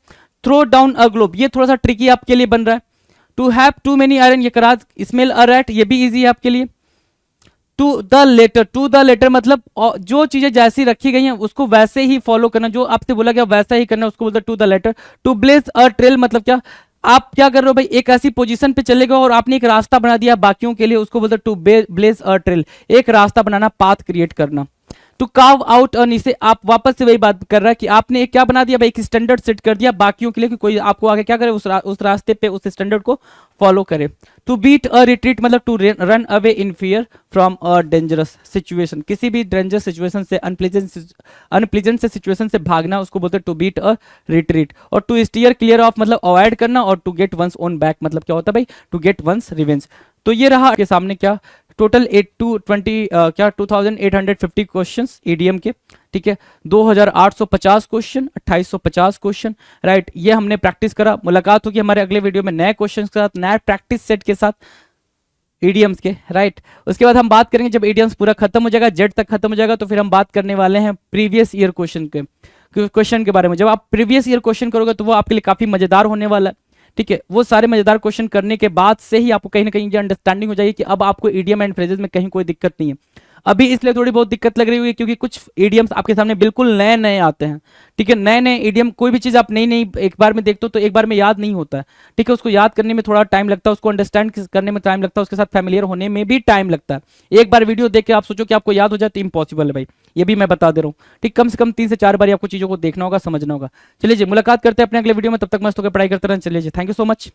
थ्रो डाउन अ ग्लोब ये थोड़ा सा ट्रिकी आपके लिए बन रहा है। To have too many iron, ये करा। स्मेल अ रैट, ये भी इजी है आपके लिए। To the letter, to the letter मतलब जो चीजें जैसी रखी गई हैं उसको वैसे ही फॉलो करना, जो आपसे बोला गया वैसा ही करना, उसको बोलते हैं to the letter. To blaze a trail मतलब क्या, आप क्या कर रहे हो भाई, एक ऐसी पोजीशन पे चले गए और आपने एक रास्ता बना दिया बाकियों के लिए, उसको बोलते हैं टू ब्लेज अ ट्रेल, एक रास्ता बनाना, पाथ क्रिएट करना। टू कार्व आउट अर्न, इसे आप वापस से वही बात कर रहा है कि आपने एक क्या बना दिया भाई, एक स्टैंडर्ड सेट कर दिया बाकियों के लिए कि कोई आपको आगे क्या करे, उस रास्ते पे उस स्टैंडर्ड को फॉलो करे। टू बीट अ रिट्रीट मतलब to run away in fear from a dangerous situation, किसी भी डेंजरस सिचुएशन से, अनप्लीजेंट से सिचुएशन से भागना, उसको बोलते हैं टू बीट अ रिट्रीट। और टू स्टीयर क्लियर ऑफ मतलब अवॉइड करना। और to get one's own back मतलब क्या होता है भाई, टू गेट वंस रिवेंज। तो ये रहा आपके सामने क्या, टोटल 2850 क्वेश्चंस ईडीएम के, ठीक है। 2850 क्वेश्चन, 2850 क्वेश्चन, राइट। ये हमने प्रैक्टिस करा। मुलाकात होगी हमारे अगले वीडियो में नए क्वेश्चंस के साथ, नए प्रैक्टिस सेट के साथ ईडीएम्स के, राइट। उसके बाद हम बात करेंगे जब ईडीएम्स पूरा खत्म हो जाएगा, जेड तक खत्म हो जाएगा, तो फिर हम बात करने वाले हैं प्रीवियस ईयर क्वेश्चन के बारे में। जब आप प्रीवियस ईयर क्वेश्चन करोगे तो वो आपके लिए काफी मजेदार होने वाला है, ठीक है। वो सारे मजेदार क्वेश्चन करने के बाद से ही आपको कहीं ना कहीं ये अंडरस्टैंडिंग हो जाएगी कि अब आपको ईडीएम एंड फ्रेजेस में कहीं कोई दिक्कत नहीं है। अभी इसलिए थोड़ी बहुत दिक्कत लग रही होगी क्योंकि कुछ ईडीएम्स आपके सामने बिल्कुल नए नए आते हैं, ठीक है। नए नए ईडीएम, कोई भी चीज आप नई नई एक बार में देखते हो तो एक बार में याद नहीं होता है, ठीक है। उसको याद करने में थोड़ा टाइम लगता है, उसको अंडरस्टैंड करने में टाइम लगता है, उसके साथ फैमिलियर होने में भी टाइम लगता है। एक बार वीडियो देख के आप सोचो कि आपको याद हो जाए तो इम्पॉसिबल है भाई, ये भी मैं बता दे रहा हूँ, ठीक। कम से कम 3 से 4 बार आपको चीजों को देखना होगा, समझना होगा। चलिए जी, मुलाकात करते हैं अपने अगले वीडियो में, तब तक मस्त होकर पढ़ाई करते रहें। चलिए जी, थैंक यू सो मच।